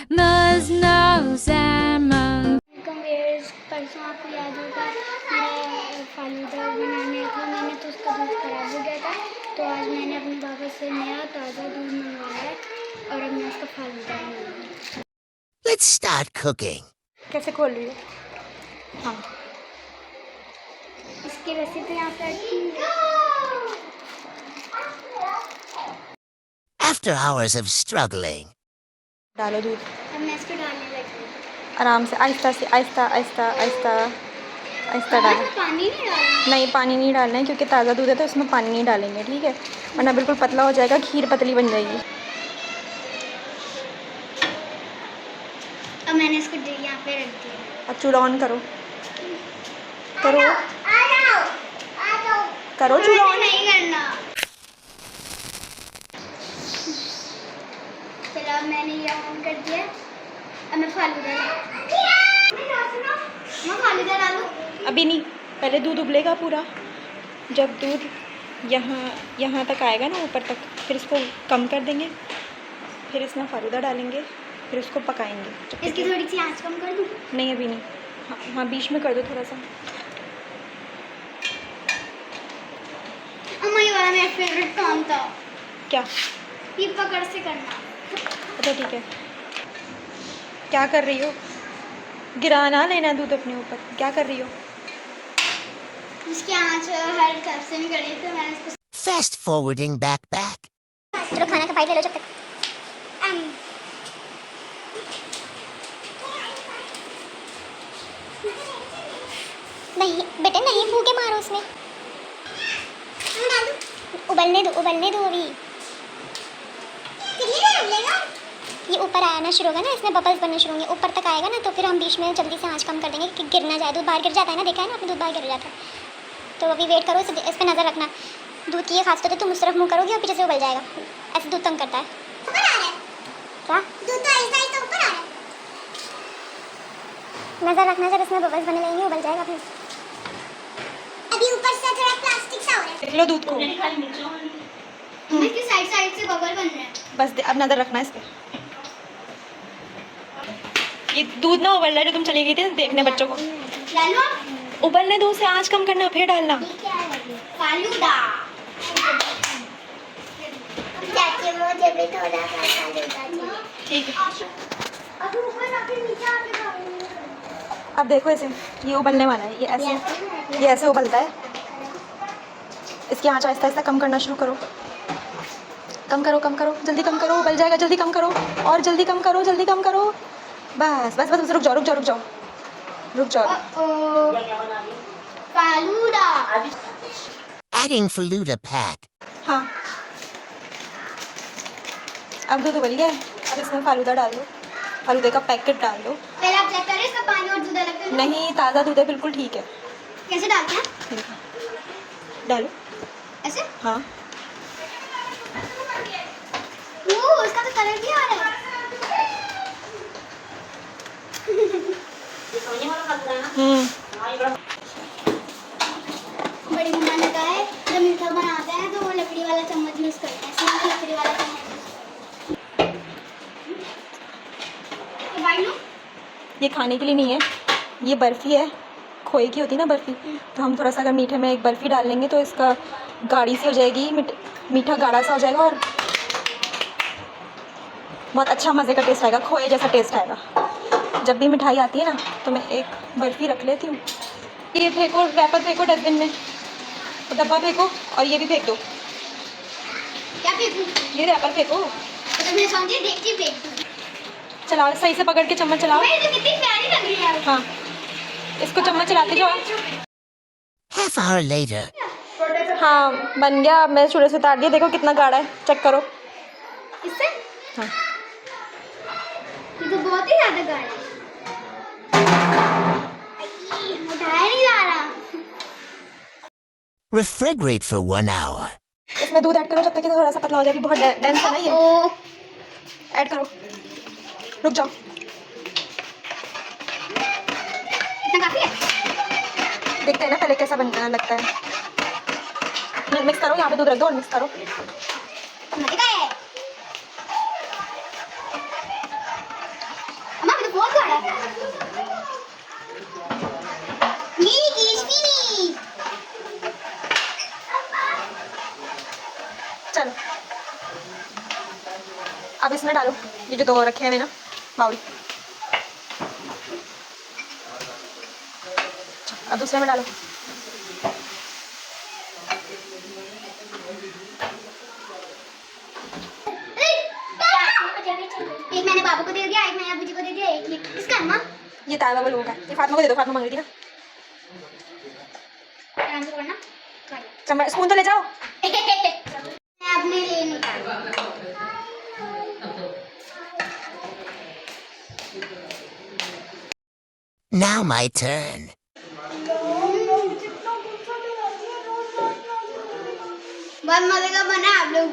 Must know salmon. परसों आपको याद होगा मेरा फालूदा बनाने था मैंने, तो उसका दूध खराब हो गया था, तो आज मैंने अपने पापा से नया ताज़ा दूध मंगवाया है और अब मैं उसका फालूदा बनाऊंगी। Let's start cooking. कैसे खोल रही हो? हाँ, इसकी रेसिपी यहाँ पे रखी है। After hours of struggling, डालो दूध अब मैं इसको डालने लगी हूँ। आराम से, आहिस्ता से, आहिस्ता आहिस्ता आहिस्ता आहिस्ता डालो। पानी नहीं डालना। नहीं, पानी नहीं डालना है क्योंकि ताज़ा दूध है तो इसमें पानी नहीं डालेंगे, ठीक है? वरना बिल्कुल पतला हो जाएगा, खीर पतली बन जाएगी। अब मैंने इसको यहाँ पे रख दिया। अब चूल्हा ऑन करो, करो करो चूल्हा ऑन। नहीं करना। चलो अब मैंने ये ऑन कर दिया। अब मैं फालूदा डालूं। अभी नहीं, पहले दूध उबलेगा पूरा। जब दूध यहाँ तक आएगा ना, ऊपर तक, फिर इसको कम कर देंगे, फिर इसमें फालूदा डालेंगे, फिर उसको पकाएंगे। इसकी थोड़ी सी आंच कम कर दूं? नहीं अभी नहीं, हाँ बीच में कर दो थोड़ा सा। अम्मा ये वाला मेरा फेवरेट काम था, क्या? ये पकड़ से करना। अच्छा ठीक है। क्या कर रही हो? गिरा ना लेना दूध अपने ऊपर। क्या कर रही हो? इसकी आंच हर तरफ से नहीं कर रही, तो मैंने इसको fast forwarding back. चलो खाना का बाइट ले लो जब तक। नहीं बेटे नहीं, फूके मारो उसमें। उबलने दो अभी। ये ऊपर आया ना शुरू होगा ना, इसमें बबल्स बनने शुरू होंगे, ऊपर तक आएगा ना, तो फिर हम बीच में जल्दी से आंच कम कर देंगे कि गिर ना जाए। दूध बाहर गिर जाता है ना, देखा है ना आपने, दूध बाहर गिर जाता है। तो अभी वेट करो, इस पर नज़र रखना। दूध की ये खास तो तुम उस तरफ मुँह करोगे और पीछे से उबल जाएगा। ऐसे दूध तंग करता है। ऊपर आ रहा है क्या? दूध तो आहिस्ता ऊपर आ रहा है। नज़र रखना, जब इसमें बबल्स बनने लगेंगे उबल जाएगा। फिर अभी ऊपर से थोड़ा प्लास्टिक सा हो रहा है। देख लो दूध को, इसकी साइड से बबल बन रहे हैं। बस अब नज़र रखना इस पर। ये दूध ना उबल रहा है जो तुम चली गई थी देखने बच्चों को। डालो उबलने दो, उसे आँच कम करना, फिर डालना। फालूदा। चाची मुझे भी थोड़ा सा फालूदा चाहिए। ठीक है। अभी ऊपर आके नीचे आके खाऊंगी। अब देखो इसे, ये उबलने वाला है, ये ऐसे उबलता है। इसकी आँच आहिस्ता आहिस्ता कम करना शुरू करो। कम करो, जल्दी कम करो, उबल जाएगा। जल्दी कम करो, और जल्दी कम करो। बस, रुक जाओ। फालूदा। Adding Faluda pack. हाँ, अब दूध उबल गया है। अब इसमें फालूदा डाल दो, फालूदे का पैकेट डाल दो। पहले आप चेक करें इसका पानी और दूध अलग कर। नहीं, ताज़ा दूध है, बिल्कुल ठीक है। कैसे डालते हैं? डालो ऐसे? हाँ। ओह इसका तो कलर भी आ रहा है। बड़ी मम्मा ने कहा है जब मीठा बनाते हैं तो वो लकड़ी वाला चम्मच यूज करते हैं, इसलिए लकड़ी वाला चम्मच। तो भाई लो, ये खाने के लिए नहीं है, ये बर्फ़ी है, खोए की होती है ना बर्फ़ी। तो हम थोड़ा सा अगर मीठे में एक बर्फ़ी डाल लेंगे तो इसका गाढ़ी सी हो जाएगी, मीठा गाढ़ा सा हो जाएगा और बहुत अच्छा मज़े का टेस्ट आएगा, खोए जैसा टेस्ट आएगा। जब भी मिठाई आती है ना तो मैं एक बर्फ़ी रख लेती हूँ। ये फेंको, रैपर फेंको डस्टबिन में, डब्बा फेंको, और ये भी फेंक दो। क्या फेंकूं? ये रैपर फेंको। तो मैं समझी देखती फेंक दूं। चलाओ, सही से पकड़ के चम्मच चलाओ। भाई ये कितनी प्यारी लग रही है। हाँ, इसको चम्मच चलाते जाओ। Half hour later. हाँ बन गया। अब मैं चूल्हे से उतार दिया, देखो कितना गाढ़ा है, चेक करो। इससे हाँ, ये तो बहुत ही ज्यादा गाढ़ा है। उठाया नहीं जा रहा। Refrigerate for 1 hour. इसमें दूध ऐड करो जब तक ये थोड़ा सा पतला हो जाएगी। बहुत डेंस है ना ये। ऐड करो, रुक जाओ। इतना काफी है? देखते हैं ना पहले कैसा बनना लगता है। मिक्स करो, यहाँ पे दूध रख दो और मिक्स करो। इसमें डालो, ये जो 2 रखे हैं ना बाउल। अब दूसरे में डालो। एक मैंने बाबू को दे दिया, एक मैंने अबू जी को दे दिया, एक इसका अम्मा। ये ताया बाबा लोगों का, ये फातिमा को दे दो, फातिमा मांग रही थी ना। आराम से पढ़ना। चम्मच स्पून तो ले जाओ। मैं अब मैं ले नहीं पाऊंगा। Now my turn. बहुत मजे का बना आप लोग।